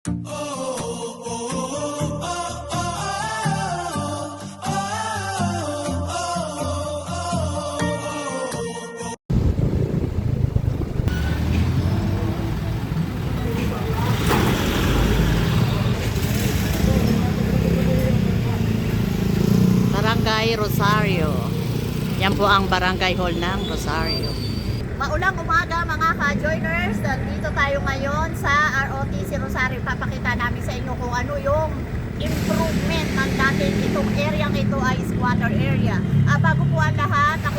Barangay Rosario. Yan po ang barangay hall ng Rosario. Maulang umaga mga ka-joiners. Dito tayo ngayon sa ROTC Rosario. Papakita namin sa inyo kung ano yung improvement ng dating itong area ito ay squatter area. Bago po ang lahat, ako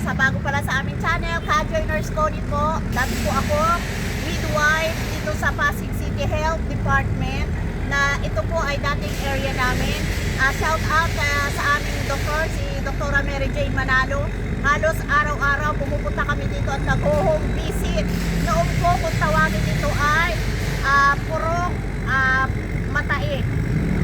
sa bago pala sa aming channel, ka-joiners ko dito. Dati po ako midwife dito sa Pasig City Health Department na ito po ay dating area namin. Shout out sa aming doktor, si Dr. Mary Jane Manalo. Halos araw-araw pumupunta kami dito at nag-home visit. Noon po kung tawagin dito ay Purok Matae.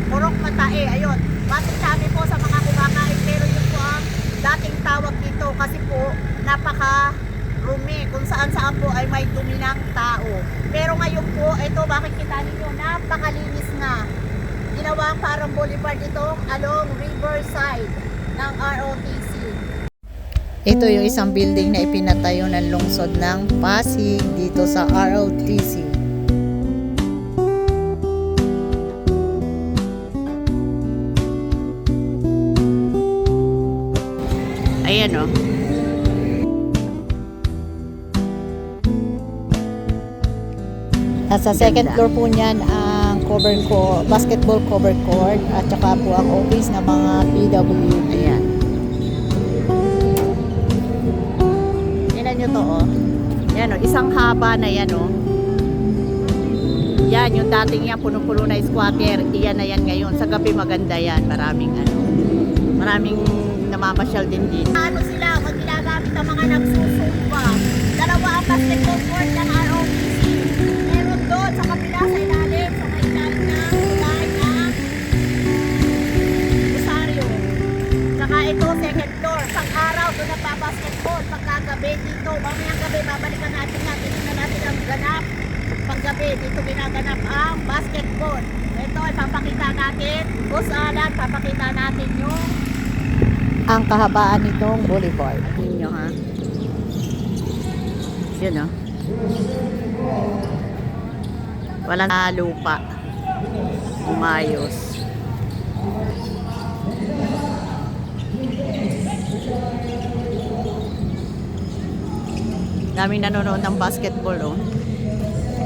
Purok Matae, ayun. Bakit sabi po sa mga kumakain, pero yun po ang dating tawag dito kasi po napaka-rumi. Kung saan-saan po ay may dumi ng tao. Pero ngayon po, ito makikita ninyo, napakalinis na. Ginawang parang boulevard ito along riverside ng ROTC. Ito yung isang building na ipinatayo ng lungsod ng Pasig dito sa ROTC. Ayan o. Nasa second floor po niyan ang basketball cover court at saka po ang office ng mga PWD. Ayan. Tingnan nyo to oh. Yan oh, isang haba na yan oh. Yan, yung dating yan puno-puno na squatter. Iyan na yan ngayon. Sa gabi maganda yan. Maraming namamasyal din dito. Ano sila, kung ginagamit ang mga nagsusumpa. Dalawa ang basketball court ng ROTC. Meron doon sa kapila sa ilalim. Sa may ilalim na tulay ng Rosario. Saka ito, second floor. Pag-araw, doon nagpa-basketball. Pagkagabi dito. Mamayang gabi, babalikan natin ang ganap. Paggabi, dito ginaganap ang basketball. Ito ay papakita natin. Kusalan, papakita natin yung ang kahabaan nitong boulevard. Ninyo ha. Yun o. Walang lupa. Umayos. Daming nanonood ng basketball o.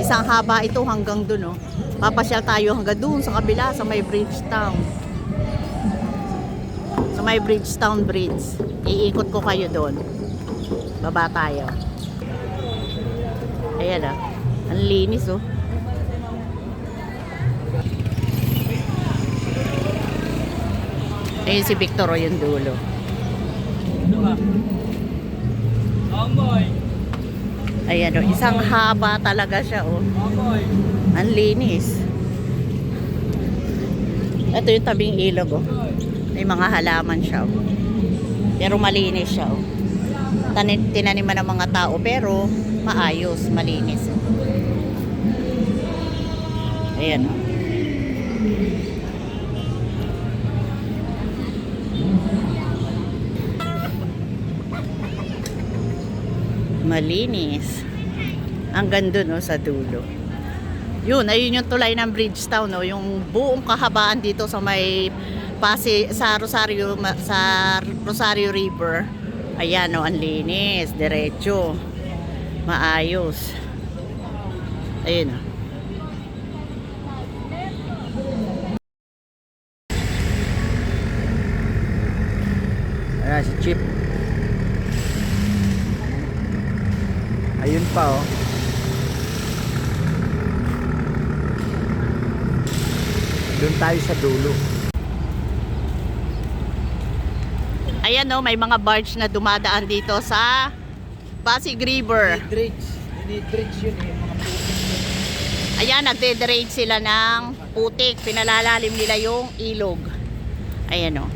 Isang haba ito hanggang dun o. Papasyal tayo hanggang dun sa kabila sa may Bridgetown. Sa may Bridgetown Bridge. Iikot ko kayo doon. Baba tayo. Ayan ah. Ang linis oh. Ayun si Victor o yung dulo. Ayan oh. Isang haba talaga siya oh. Ang linis. Ito yung tabing ilog oh. May mga halaman siya oh. Pero malinis siya oh. Tinaniman ng mga tao pero maayos, malinis oh. Ayan oh. Malinis hanggang dun oh, sa dulo. Yun, ayun yung tulay ng Bridgetown oh. Yung buong kahabaan dito sa may sa Rosario River. Ayan oh, ang linis, diretso. Maayos. Ayun oh. Ayan si Chip. Ayun pa oh. Doon tayo sa dulo. Ayan oh, may mga barge na dumadaan dito sa Pasig River. Need bridge yun eh, mga putik. Ayan, nagde-dredge sila ng putik. Pinalalalim nila yung ilog. Ayan o.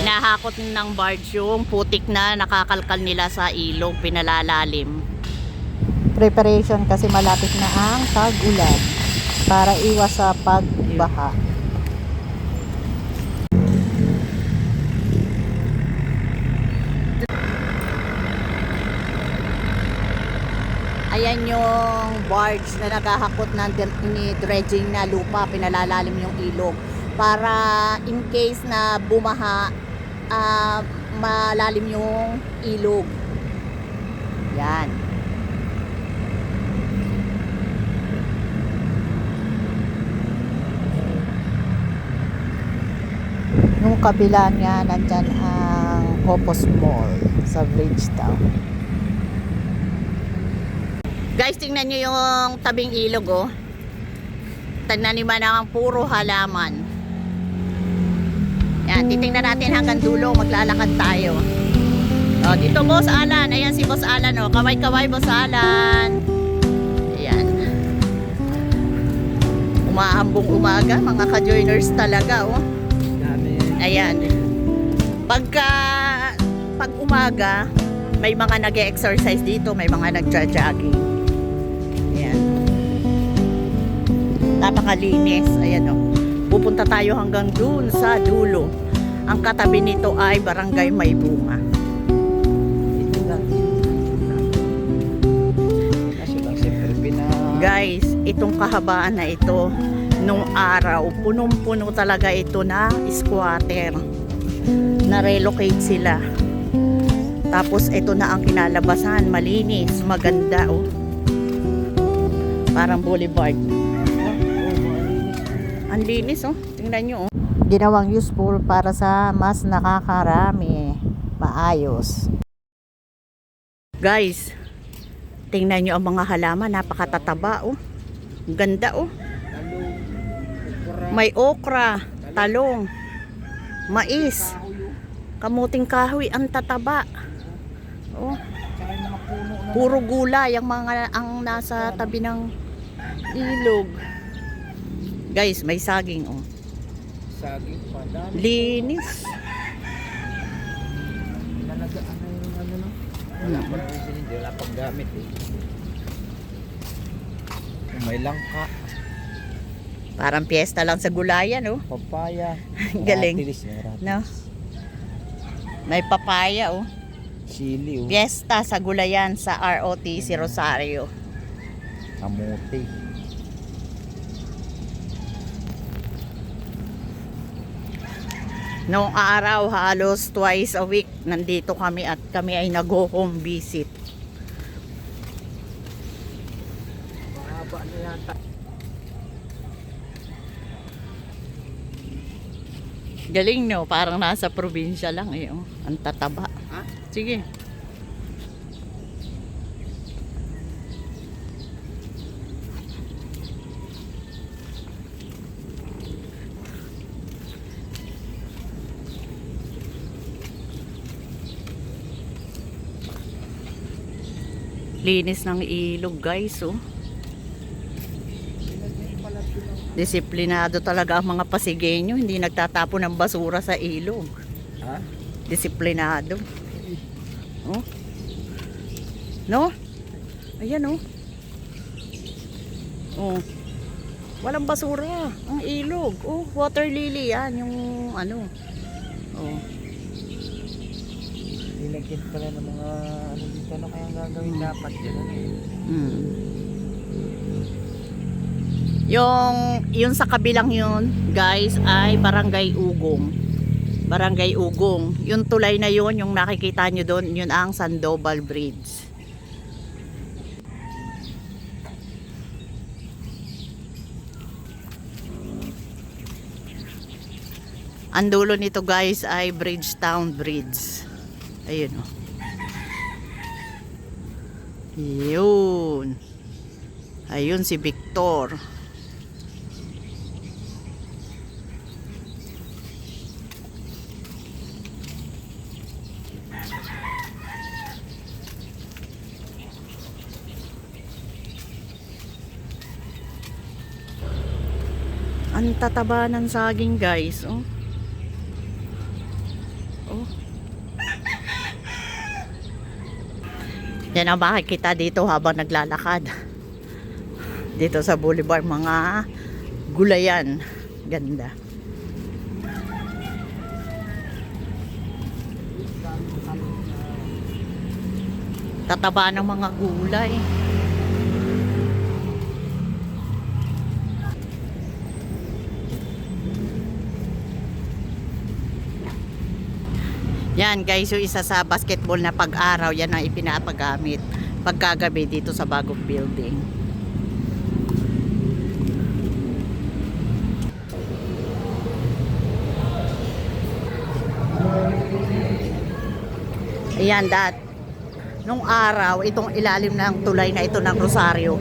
Hinahakot ng barge yung putik na nakakalkal nila sa ilog. Pinalalalim. preparation kasi malapit na ang tag-ulan para iwas sa pagbaha. Ayan yung barge na naghahakot ng dredging na lupa, pinalalalim yung ilog para in case na bumaha, malalim yung ilog. Yan. Yung kabila niya, nandyan ang Opus Mall sa Bridgetown. Guys, tingnan nyo yung tabing ilog, oh. Taniman ang puro halaman. Yan, titingnan natin hanggang dulo, maglalakad tayo. Oh, dito Boss Alan, ayan si Boss Alan, oh. Kaway-kaway Boss Alan. Ayan. Umahambong umaga, mga ka-joiners talaga, oh. Ayan. Pag umaga, may mga nag-exercise dito, may mga nagja-jogging. Ayan. Napakalinis. Ayan, oh. Pupunta tayo hanggang dun sa dulo. Ang katabi nito ay Barangay Maybunga. Guys, itong kahabaan na ito, nung araw, punong-puno talaga ito na squatter. Na-relocate sila. Tapos ito na ang kinalabasan, malinis, maganda, oh. Parang boulevard. Ang linis, oh. Tingnan nyo, oh. Ginawang useful para sa mas nakakarami. Maayos. Guys, tingnan nyo ang mga halaman, napakatataba, oh. Ang ganda, oh. May okra, talong, mais, kamuting kahoy, ang tataba. Oh. Puro gulay ang nasa tabi ng ilog. Guys, may saging, oh. Saging pa. Linis. Nalagaan na yung ano, no? Wala pa rin hindi. Wala pang gamit, eh. May langka. Parang piyesta lang sa gulayan, oh. Papaya. Galing. Ratilis, No? May papaya, oh. Chili, oh. Piyesta sa gulayan sa ROTC Rosario. Kamote. Noong araw, halos twice a week, nandito kami at kami ay nag-home visit. Mahaba na yata. Galing, no? Parang nasa probinsya lang, eh. Oh. Ang tataba. Ha? Sige. Linis ng ilog, guys, oh. Disiplinado talaga ang mga Pasigueño, hindi nagtatapon ng basura sa ilog. Ha? Disiplinado. Oh. No? Ayan, oh. Oh. Walang basura ang ilog. Oh, water lily yan, yung ano. Oh. Nilagyan pala ng mga ano dito. Ano kayang gagawin dapat yun? Ano eh? Mm. Yung sa kabilang yun, guys, ay Barangay Ugong. Barangay Ugong. Yung tulay na yun, yung nakikita nyo doon, yun ang Sandoval Bridge. Ang dulo nito, guys, ay Bridgetown Bridge. Ayun, oh. Yun. Ayun si Victor. Ang tataba ng saging, guys, oh. Oh. Yan ang makikita dito habang naglalakad. Dito sa boulevard, mga gulayan. Ganda. Tataba ng mga gulay. Yan guys, yung isa sa basketball na pag-araw, yan ang ipinapagamit pagkagabi dito sa bagong building. Ayan, nung araw, itong ilalim ng tulay na ito ng Rosario,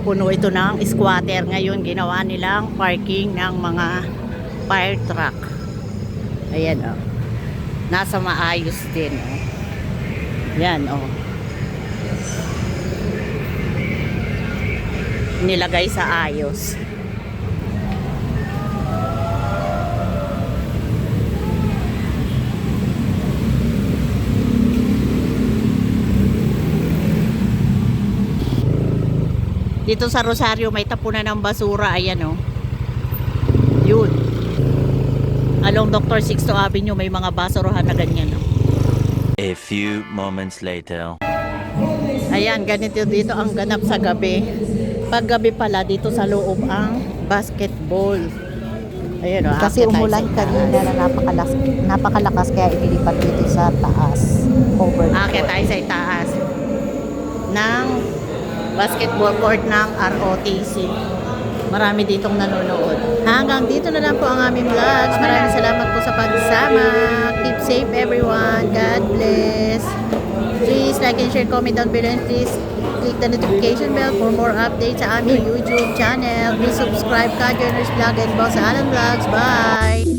puno ito ng squatter. Ngayon, ginawa nilang parking ng mga fire truck. Ayan, oh. Nasa maayos din, oh. Yan, oh. Nilagay sa ayos. Dito sa Rosario may tapunan ng basura, ayan, oh. Yun. Along Dr. Sixto Avenue may mga basurahan na ganyan, oh. A few moments later. Ayan, ganito dito ang ganap sa gabi. Pag gabi pala dito sa loob ang basketball. Ayan, oh. Kasi aakyat tayo umulan sa kanina itaas. na napakalakas kaya inilipat dito sa taas. Over. Aakyat tayo sa itaas ng basketball court ng ROTC. Marami ditong nanonood. Hanggang dito na lang po ang aming vlogs. Maraming salamat po sa pagsama. Keep safe everyone. God bless. Please like and share, comment down below, and please click the notification bell for more updates sa aming YouTube channel. Please subscribe Ka Joiners Vlog and Boss Alan Vlogs. Bye!